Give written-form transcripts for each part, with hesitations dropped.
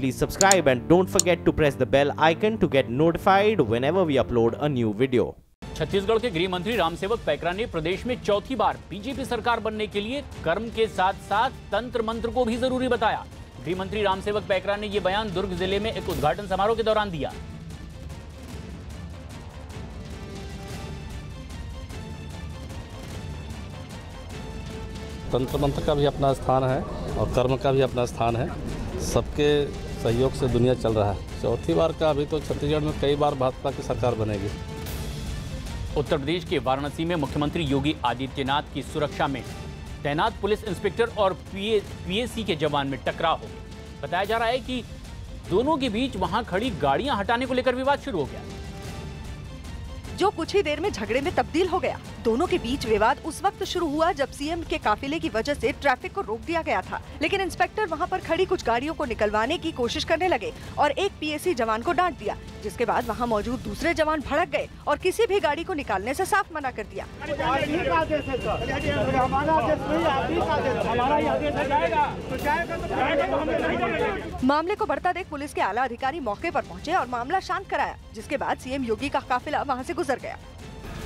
please subscribe and don't forget to press the bell icon to get notified whenever we upload a new video. Chhattisgarh के गृह मंत्री रामसेवक पैकरा ने प्रदेश में चौथी बार BJP सरकार बनने के लिए कर्म के साथ साथ तंत्र मंत्र को भी जरूरी बताया। गृह मंत्री रामसेवक पैकरा ने यह बयान दुर्ग जिले में एक उद्घाटन समारोह के दौरान दिया। तंत्र मंत्र का भी अपना स्थान है और कर्म का भी अपना स्थान है। सबके सहयोग से दुनिया चल रहा है। चौथी बार का अभी तो छत्तीसगढ़ में कई बार भाजपा की सरकार बनेगी। उत्तर प्रदेश के वाराणसी में मुख्यमंत्री योगी आदित्यनाथ की सुरक्षा में तैनात पुलिस इंस्पेक्टर और पीएसी के जवान में टकराव हो गया। बताया जा रहा है कि दोनों के बीच वहां खड़ी गाड़ियां हटाने को लेकर विवाद शुरू हो गया, जो कुछ ही देर में झगड़े में तब्दील हो गया। दोनों के बीच विवाद उस वक्त शुरू हुआ जब सीएम के काफिले की वजह से ट्रैफिक को रोक दिया गया था, लेकिन इंस्पेक्टर वहां पर खड़ी कुछ गाड़ियों को निकलवाने की कोशिश करने लगे और एक पीएसी जवान को डांट दिया, जिसके बाद वहां मौजूद दूसरे जवान भड़क गए और किसी भी गाड़ी को निकालने से साफ मना कर दिया। मामले को बढ़ता देख पुलिस के आला अधिकारी मौके पर पहुंचे और मामला शांत कराया, जिसके बाद सीएम योगी का काफिला वहां से गुजर गया।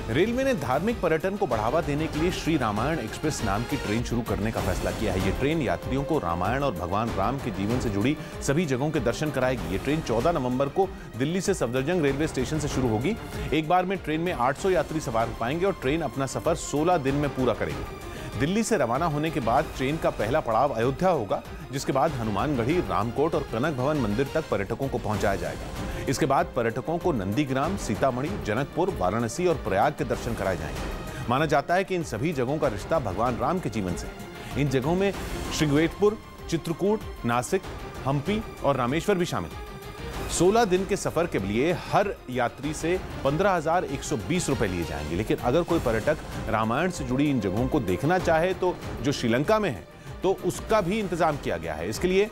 रेलवे ने धार्मिक पर्यटन को बढ़ावा देने के लिए श्री रामायण एक्सप्रेस नाम की ट्रेन शुरू करने का फैसला किया है। ये ट्रेन यात्रियों को रामायण और भगवान राम के जीवन से जुड़ी सभी जगहों के दर्शन कराएगी। ये ट्रेन 14 नवंबर को दिल्ली से सफदरजंग रेलवे स्टेशन से शुरू होगी। एक बार में ट्रेन में 800 यात्री सवार हो पाएंगे और ट्रेन अपना सफर 16 दिन में पूरा करेगी। दिल्ली से रवाना होने के बाद ट्रेन का पहला पड़ाव अयोध्या होगा, जिसके बाद हनुमानगढ़ी, रामकोट और कनक भवन मंदिर तक पर्यटकों को पहुंचाया जाएगा। इसके बाद पर्यटकों को नंदीग्राम, सीतामढ़ी, जनकपुर, वाराणसी और प्रयाग के दर्शन कराए जाएंगे। माना जाता है कि इन सभी जगहों का रिश्ता भगवान राम के जीवन से है। इन जगहों में श्रीगवेतपुर, चित्रकूट, नासिक, हम्पी और रामेश्वर भी शामिल है। 16 दिन के सफर के लिए हर यात्री से 15,120 रुपए लिए जाएंगे। लेकिन अगर कोई पर्यटक रामायण से जुड़ी इन जगहों को देखना चाहे तो जो श्रीलंका में है तो उसका भी इंतजाम किया गया है। इसके लिए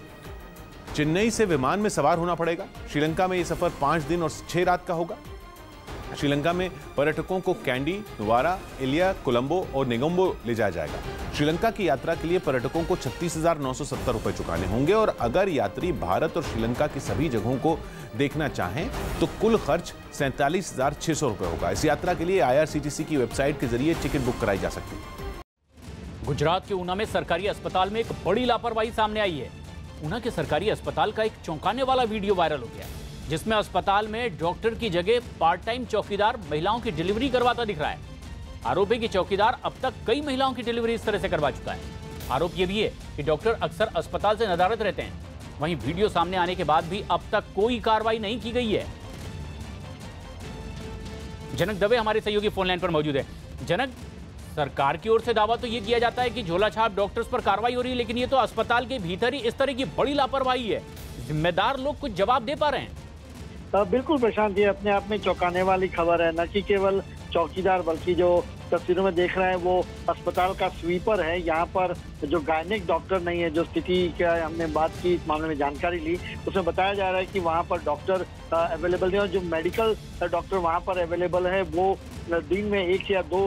चेन्नई से विमान में सवार होना पड़ेगा। श्रीलंका में यह सफर 5 दिन और 6 रात का होगा। श्रीलंका में पर्यटकों को कैंडी, नुवारा, इलिया, कोलंबो और नेगोम्बो ले जाया जाएगा। श्रीलंका की यात्रा के लिए पर्यटकों को 36,970 रुपए चुकाने होंगे और अगर यात्री भारत और श्रीलंका की सभी जगहों को देखना चाहें तो कुल खर्च 47,600 रुपए होगा। इस यात्रा के लिए IRCTC की वेबसाइट के जरिए टिकट बुक कराई जा सकती है। गुजरात के ऊना में सरकारी अस्पताल में एक बड़ी लापरवाही सामने आई है। ऊना के सरकारी अस्पताल का एक चौंकाने वाला वीडियो वायरल हो गया, जिसमें अस्पताल में डॉक्टर की जगह पार्ट टाइम चौकीदार महिलाओं की डिलीवरी करवाता दिख रहा है। आरोप है कि चौकीदार अब तक कई महिलाओं की डिलीवरी इस तरह से करवा चुका है। आरोप यह भी है कि डॉक्टर अक्सर अस्पताल से नदारद रहते हैं। वहीं वीडियो सामने आने के बाद भी अब तक कोई कार्रवाई नहीं की गई है। जनक दवे हमारे सहयोगी फोन लाइन पर मौजूद है। जनक, सरकार की ओर से दावा तो यह किया जाता है कि झोला छाप डॉक्टर्स पर कार्रवाई हो रही है, लेकिन ये तो अस्पताल के भीतर ही इस तरह की बड़ी लापरवाही है। जिम्मेदार लोग कुछ जवाब दे पा रहे हैं? बिल्कुल प्रशांत, ये अपने आप में चौंकाने वाली खबर है। न कि केवल चौकीदार बल्कि जो तस्वीरों में देख रहे हैं वो अस्पताल का स्वीपर है। यहाँ पर जो गायनिक डॉक्टर नहीं है, जो स्थिति का हमने बात की, इस मामले में जानकारी ली, उसमें बताया जा रहा है कि वहाँ पर डॉक्टर अवेलेबल नहीं और जो मेडिकल डॉक्टर वहाँ पर अवेलेबल है वो दिन में 1 या 2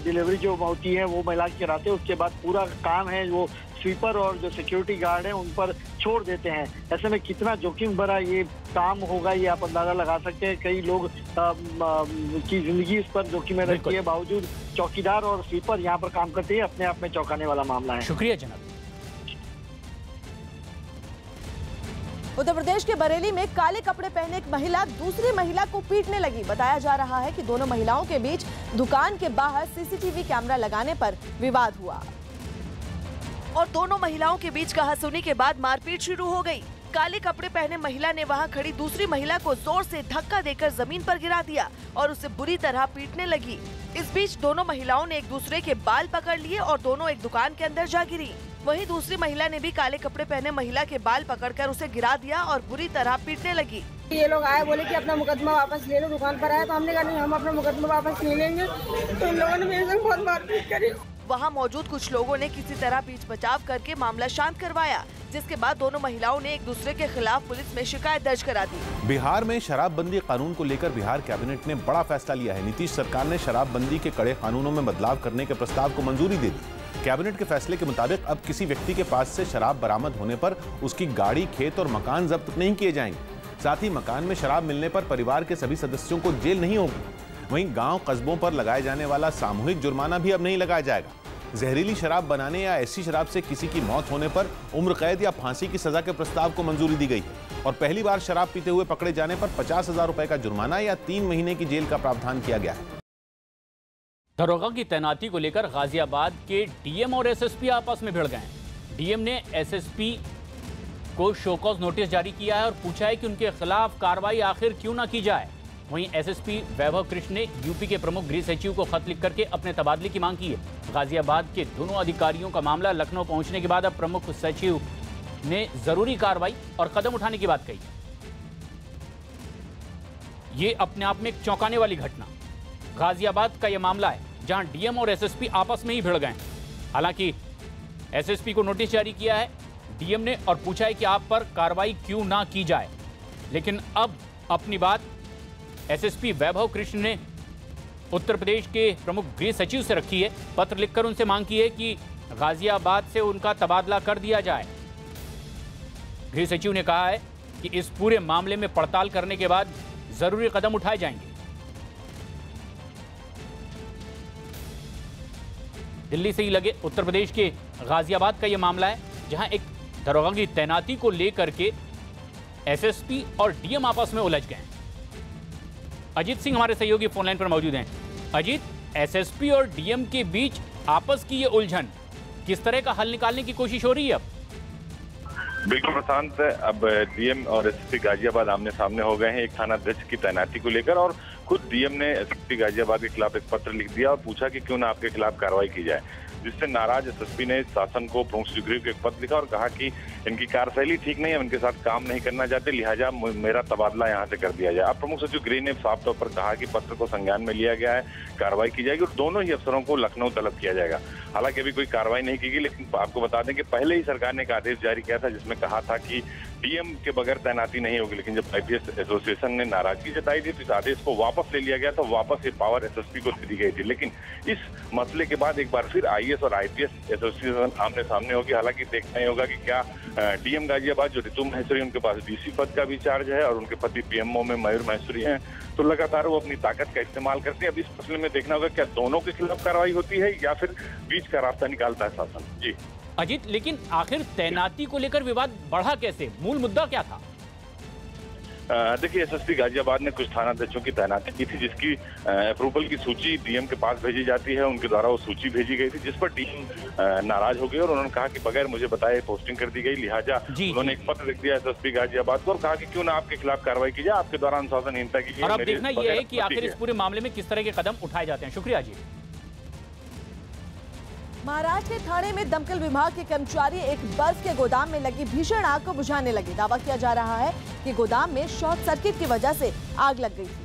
डिलीवरी जो होती है वो महिला की कराते हैं। उसके बाद पूरा काम है वो स्वीपर और जो सिक्योरिटी गार्ड हैं उन पर छोड़ देते हैं। ऐसे में कितना जोखिम भरा ये काम होगा ये आप अंदाजा लगा सकते हैं। कई लोग की जिंदगी इस पर जोखिम में रहती है, बावजूद चौकीदार और स्वीपर यहाँ पर काम करते हैं। अपने आप में चौंकाने वाला मामला है। शुक्रिया जनाब। उत्तर प्रदेश के बरेली में काले कपड़े पहने एक महिला दूसरी महिला को पीटने लगी। बताया जा रहा है कि दोनों महिलाओं के बीच दुकान के बाहर सीसीटीवी कैमरा लगाने पर विवाद हुआ और दोनों महिलाओं के बीच कहासुनी के बाद मारपीट शुरू हो गई। काले कपड़े पहने महिला ने वहां खड़ी दूसरी महिला को जोर से धक्का देकर जमीन पर गिरा दिया और उसे बुरी तरह पीटने लगी। इस बीच दोनों महिलाओं ने एक दूसरे के बाल पकड़ लिए और दोनों एक दुकान के अंदर जा गिरी। वहीं दूसरी महिला ने भी काले कपड़े पहने महिला के बाल पकड़कर उसे गिरा दिया और बुरी तरह पीटने लगी। ये लोग आए, बोले कि अपना मुकदमा वापस ले लो। दुकान पर आए तो हमने कहा नहीं, हम अपना मुकदमा वापस नहीं लेंगे। तो इन लोगों ने मेरे से बहुत मारपीट करी। वहां मौजूद कुछ लोगों ने किसी तरह बीच बचाव करके मामला शांत करवाया, जिसके बाद दोनों महिलाओं ने एक दूसरे के खिलाफ पुलिस में शिकायत दर्ज करा दी। बिहार में शराबबंदी कानून को लेकर बिहार कैबिनेट ने बड़ा फैसला लिया है। नीतीश सरकार ने शराबबंदी के कड़े कानूनों में बदलाव करने के प्रस्ताव को मंजूरी दे दी। कैबिनेट के फैसले के मुताबिक अब किसी व्यक्ति के पास से शराब बरामद होने पर उसकी गाड़ी, खेत और मकान जब्त नहीं किए जाएंगे। साथ ही मकान में शराब मिलने पर परिवार के सभी सदस्यों को जेल नहीं होगी। वहीं गांव कस्बों पर लगाए जाने वाला सामूहिक जुर्माना भी अब नहीं लगाया जाएगा। जहरीली शराब बनाने या ऐसी शराब से किसी की मौत होने पर उम्र कैद या फांसी की सजा के प्रस्ताव को मंजूरी दी गई है और पहली बार शराब पीते हुए पकड़े जाने पर 50,000 रुपए का जुर्माना या 3 महीने की जेल का प्रावधान किया गया है। दरोगा की तैनाती को लेकर गाजियाबाद के डीएम और एसएसपी आपस में भिड़ गए। डीएम ने एसएसपी को शोकॉज नोटिस जारी किया है और पूछा है कि उनके खिलाफ कार्रवाई आखिर क्यों ना की जाए। वहीं एसएसपी वैभव कृष्ण ने यूपी के प्रमुख गृह सचिव को खत लिख करके अपने तबादले की मांग की है। गाजियाबाद के दोनों अधिकारियों का मामला लखनऊ पहुंचने के बाद अब प्रमुख सचिव ने जरूरी कार्रवाई और कदम उठाने की बात कही। ये अपने आप में एक चौंकाने वाली घटना गाजियाबाद का यह मामला है, जहां डीएम और एसएसपी आपस में ही भिड़ गए। हालांकि एसएसपी को नोटिस जारी किया है डीएम ने और पूछा है कि आप पर कार्रवाई क्यों ना की जाए, लेकिन अब अपनी बात एसएसपी वैभव कृष्ण ने उत्तर प्रदेश के प्रमुख गृह सचिव से रखी है। पत्र लिखकर उनसे मांग की है कि गाजियाबाद से उनका तबादला कर दिया जाए। गृह सचिव ने कहा है कि इस पूरे मामले में पड़ताल करने के बाद जरूरी कदम उठाए जाएंगे। दिल्ली से ही लगे उत्तर प्रदेश के गाजियाबाद का यह मामला है, जहां एक दरोगा की तैनाती को लेकर के एसएसपी और डीएम आपस में उलझ गए। अजीत सिंह हमारे सहयोगी फोनलाइन पर मौजूद हैं। अजीत, एसएसपी और डीएम के बीच आपस की ये उलझन किस तरह का हल निकालने की कोशिश हो रही है अब? बिल्कुल प्रशांत, अब डीएम और एसएसपी गाजियाबाद आमने सामने हो गए हैं एक थानाध्यक्ष की तैनाती को लेकर, और खुद डीएम ने एसएसपी गाजियाबाद के खिलाफ एक पत्र लिख दिया और पूछा कि क्यों ना आपके खिलाफ कार्रवाई की जाए, जिससे नाराज एसएसपी ने शासन को प्रमुख सचिव को एक पत्र लिखा और कहा कि इनकी कार्यशैली ठीक नहीं है, उनके साथ काम नहीं करना चाहते, लिहाजा मेरा तबादला यहाँ से कर दिया जाए। अब प्रमुख सचिव गृह ने साफ तौर पर कहा कि पत्र को संज्ञान में लिया गया है, कार्रवाई की जाएगी और दोनों ही अफसरों को लखनऊ तलब किया जाएगा। हालांकि अभी कोई कार्रवाई नहीं की गई, लेकिन आपको बता दें कि पहले ही सरकार ने एक आदेश जारी किया था जिसमें कहा था कि डीएम के बगैर तैनाती नहीं होगी, लेकिन जब आईपीएस एसोसिएशन ने नाराजगी जताई थी तो इस आदेश को वापस ले लिया गया, तो वापस ये पावर एसएसपी को दे दी गई थी। लेकिन इस मसले के बाद एक बार फिर आईएएस और आईपीएस एसोसिएशन आमने सामने होगी। हालांकि देखना ही होगा कि क्या डीएम गाजियाबाद जो रितु महेश्वरी, उनके पास डीसी पद का भी चार्ज है और उनके पति पीएमओ में मयूर महेश्वरी हैं, तो लगातार वो अपनी ताकत का इस्तेमाल करते हैं। अब इस मसले में देखना होगा क्या दोनों के खिलाफ कार्रवाई होती है या फिर बीच का रास्ता निकालता है शासन। जी अजीत, लेकिन आखिर तैनाती को लेकर विवाद बढ़ा कैसे? मूल मुद्दा क्या था? देखिए, एसएसपी गाजियाबाद ने कुछ थानाध्यक्षों की तैनाती की थी, जिसकी अप्रूवल की सूची डीएम के पास भेजी जाती है, उनके द्वारा वो सूची भेजी गई थी, जिस पर डीएम नाराज हो गए और उन्होंने कहा कि बगैर मुझे बताए पोस्टिंग कर दी गई। लिहाजा उन्होंने एक पत्र लिख दिया एसएसपी गाजियाबाद को और कहा कि क्यों ना आपके खिलाफ कार्रवाई की जाए, आपके द्वारा अनुशासनहीनता की। और अब देखना यह है कि आखिर इस पूरे मामले में किस तरह के कदम उठाए जाते हैं। शुक्रिया जी। महाराष्ट्र के थाने में दमकल विभाग के कर्मचारी एक बर्फ के गोदाम में लगी भीषण आग को बुझाने लगे। दावा किया जा रहा है कि गोदाम में शॉर्ट सर्किट की वजह से आग लग गई थी,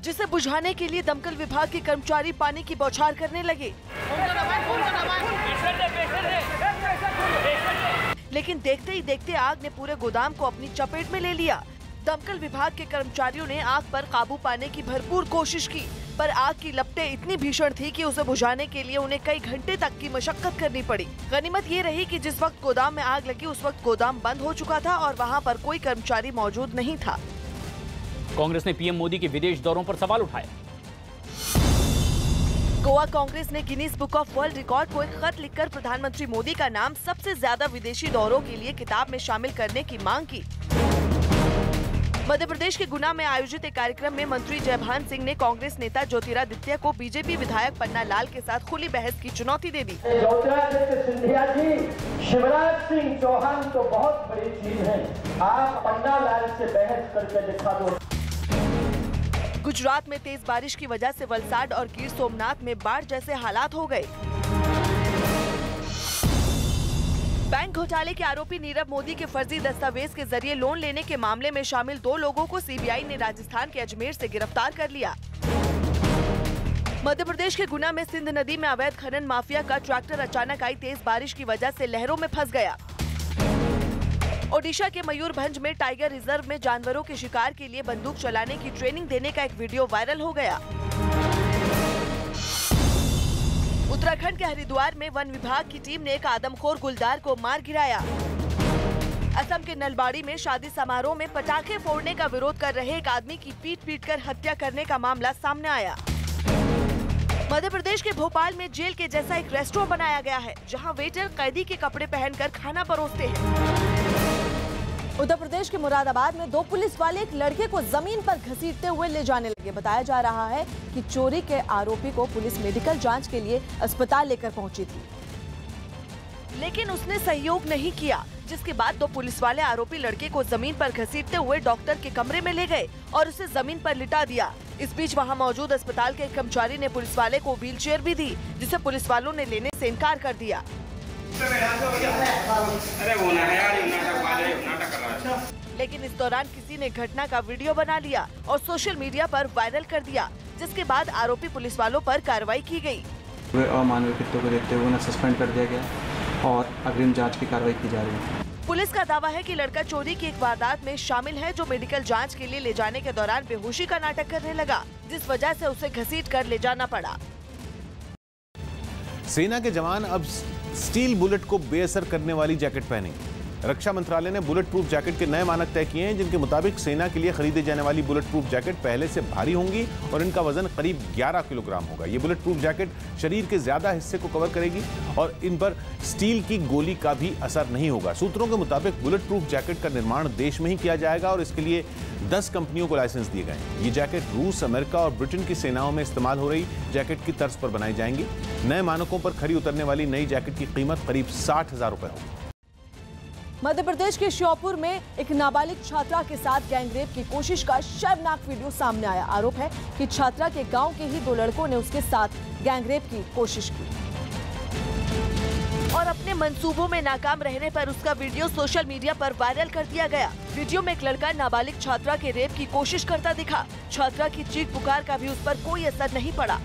जिसे बुझाने के लिए दमकल विभाग के कर्मचारी पानी की बौछार करने लगे। लेकिन देखते ही देखते आग ने पूरे गोदाम को अपनी चपेट में ले लिया। दमकल विभाग के कर्मचारियों ने आग पर काबू पाने की भरपूर कोशिश की, पर आग की लपटें इतनी भीषण थी कि उसे बुझाने के लिए उन्हें कई घंटे तक की मशक्कत करनी पड़ी। गनीमत ये रही कि जिस वक्त गोदाम में आग लगी उस वक्त गोदाम बंद हो चुका था और वहां पर कोई कर्मचारी मौजूद नहीं था। कांग्रेस ने पीएम मोदी के विदेश दौरों पर सवाल उठाए। गोवा कांग्रेस ने Guinness book of world record को एक खत लिखकर प्रधानमंत्री मोदी का नाम सबसे ज्यादा विदेशी दौरों के लिए किताब में शामिल करने की मांग की। मध्य प्रदेश के गुना में आयोजित एक कार्यक्रम में मंत्री जयभान सिंह ने कांग्रेस नेता ज्योतिरादित्य को बीजेपी विधायक पन्ना लाल के साथ खुली बहस की चुनौती दे दी। ज्योतिरादित्य सिंधिया जी, शिवराज सिंह चौहान तो बहुत बड़ी चीज है, आप पन्ना लाल से बहस करके दिखा दो। गुजरात में तेज बारिश की वजह से वलसाड और गिर सोमनाथ में बाढ़ जैसे हालात हो गए। बैंक घोटाले के आरोपी नीरव मोदी के फर्जी दस्तावेज के जरिए लोन लेने के मामले में शामिल 2 लोगों को सीबीआई ने राजस्थान के अजमेर से गिरफ्तार कर लिया। मध्य प्रदेश के गुना में सिंध नदी में अवैध खनन माफिया का ट्रैक्टर अचानक आई तेज बारिश की वजह से लहरों में फंस गया। ओडिशा के मयूरभंज में टाइगर रिजर्व में जानवरों के शिकार के लिए बंदूक चलाने की ट्रेनिंग देने का एक वीडियो वायरल हो गया। उत्तराखंड के हरिद्वार में वन विभाग की टीम ने एक आदमखोर गुलदार को मार गिराया। असम के नलबाड़ी में शादी समारोह में पटाखे फोड़ने का विरोध कर रहे एक आदमी की पीट-पीटकर हत्या करने का मामला सामने आया। मध्य प्रदेश के भोपाल में जेल के जैसा एक रेस्टोरेंट बनाया गया है, जहां वेटर कैदी के कपड़े पहनकर खाना परोसते हैं। उत्तर प्रदेश के मुरादाबाद में 2 पुलिस वाले एक लड़के को जमीन पर घसीटते हुए ले जाने लगे। बताया जा रहा है कि चोरी के आरोपी को पुलिस मेडिकल जांच के लिए अस्पताल लेकर पहुंची थी, लेकिन उसने सहयोग नहीं किया, जिसके बाद 2 पुलिस वाले आरोपी लड़के को जमीन पर घसीटते हुए डॉक्टर के कमरे में ले गए और उसे जमीन पर लिटा दिया। इस बीच वहां मौजूद अस्पताल के एक कर्मचारी ने पुलिस वाले को व्हीलचेयर भी दी, जिसे पुलिस वालों ने लेने से इनकार कर दिया। लेकिन इस दौरान किसी ने घटना का वीडियो बना लिया और सोशल मीडिया पर वायरल कर दिया, जिसके बाद आरोपी पुलिस वालों पर कार्रवाई की गई। अमानवीय कृत्यों को देखते हुए उन्हें सस्पेंड कर दिया गया और अग्रिम जांच की कार्रवाई की जा रही है। पुलिस का दावा है कि लड़का चोरी की एक वारदात में शामिल है, जो मेडिकल जांच के लिए ले जाने के दौरान बेहोशी का नाटक करने लगा, जिस वजह से उसे घसीट कर ले जाना पड़ा। सेना के जवान अब स्टील बुलेट को बेअसर करने वाली जैकेट पहनेंगे। रक्षा मंत्रालय ने बुलेट प्रूफ जैकेट के नए मानक तय किए हैं, जिनके मुताबिक सेना के लिए खरीदे जाने वाली बुलेट प्रूफ जैकेट पहले से भारी होंगी और इनका वजन करीब 11 किलोग्राम होगा। ये बुलेट प्रूफ जैकेट शरीर के ज्यादा हिस्से को कवर करेगी और इन पर स्टील की गोली का भी असर नहीं होगा। सूत्रों के मुताबिक बुलेट प्रूफ जैकेट का निर्माण देश में ही किया जाएगा और इसके लिए 10 कंपनियों को लाइसेंस दिए गए। ये जैकेट रूस, अमेरिका और ब्रिटेन की सेनाओं में इस्तेमाल हो रही जैकेट की तर्ज पर बनाई जाएंगी। नए मानकों पर खरी उतरने वाली नई जैकेट की कीमत करीब 60,000 रुपए होगी। मध्य प्रदेश के श्योपुर में एक नाबालिग छात्रा के साथ गैंगरेप की कोशिश का शर्मनाक वीडियो सामने आया। आरोप है कि छात्रा के गांव के ही 2 लड़कों ने उसके साथ गैंगरेप की कोशिश की और अपने मंसूबों में नाकाम रहने पर उसका वीडियो सोशल मीडिया पर वायरल कर दिया गया। वीडियो में एक लड़का नाबालिग छात्रा के रेप की कोशिश करता दिखा। छात्रा की चीख पुकार का भी उस पर कोई असर नहीं पड़ा।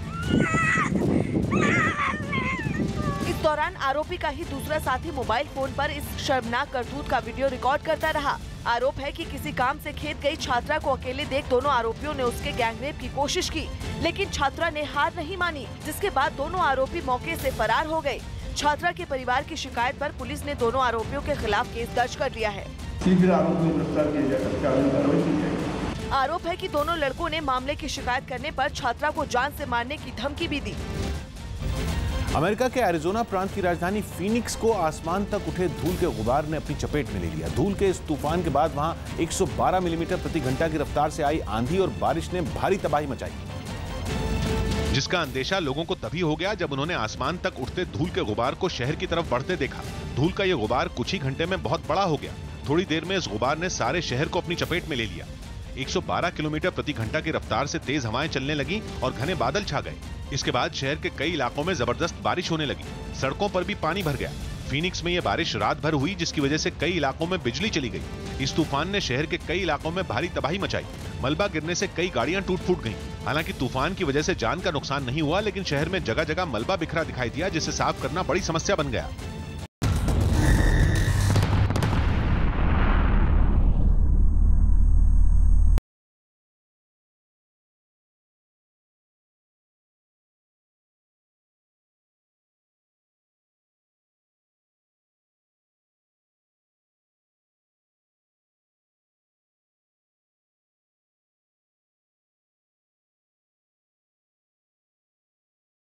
इस दौरान आरोपी का ही दूसरा साथी मोबाइल फोन पर इस शर्मनाक करतूत का वीडियो रिकॉर्ड करता रहा। आरोप है कि किसी काम से खेत गई छात्रा को अकेले देख दोनों आरोपियों ने उसके गैंगरेप की कोशिश की, लेकिन छात्रा ने हार नहीं मानी, जिसके बाद दोनों आरोपी मौके से फरार हो गए। छात्रा के परिवार की शिकायत पर पुलिस ने दोनों आरोपियों के खिलाफ केस दर्ज कर लिया है। आरोप है कि दोनों लड़कों ने मामले की शिकायत करने पर छात्रा को जान से मारने की धमकी भी दी। अमेरिका के एरिजोना प्रांत की राजधानी फीनिक्स को आसमान तक उठे धूल के गुबार ने अपनी चपेट में ले लिया। धूल के इस तूफान के बाद वहां 112 मिलीमीटर प्रति घंटा की रफ्तार से आई आंधी और बारिश ने भारी तबाही मचाई, जिसका अंदेशा लोगों को तभी हो गया जब उन्होंने आसमान तक उठते धूल के गुबार को शहर की तरफ बढ़ते देखा। धूल का ये गुबार कुछ ही घंटे में बहुत बड़ा हो गया। थोड़ी देर में इस गुबार ने सारे शहर को अपनी चपेट में ले लिया। 112 किलोमीटर प्रति घंटा की रफ्तार से तेज हवाएं चलने लगी और घने बादल छा गए। इसके बाद शहर के कई इलाकों में जबरदस्त बारिश होने लगी। सड़कों पर भी पानी भर गया। फीनिक्स में यह बारिश रात भर हुई, जिसकी वजह से कई इलाकों में बिजली चली गई। इस तूफान ने शहर के कई इलाकों में भारी तबाही मचाई। मलबा गिरने से कई गाड़ियां टूट फूट गईं। हालांकि तूफान की वजह से जान का नुकसान नहीं हुआ, लेकिन शहर में जगह जगह मलबा बिखरा दिखाई दिया, जिसे साफ करना बड़ी समस्या बन गया।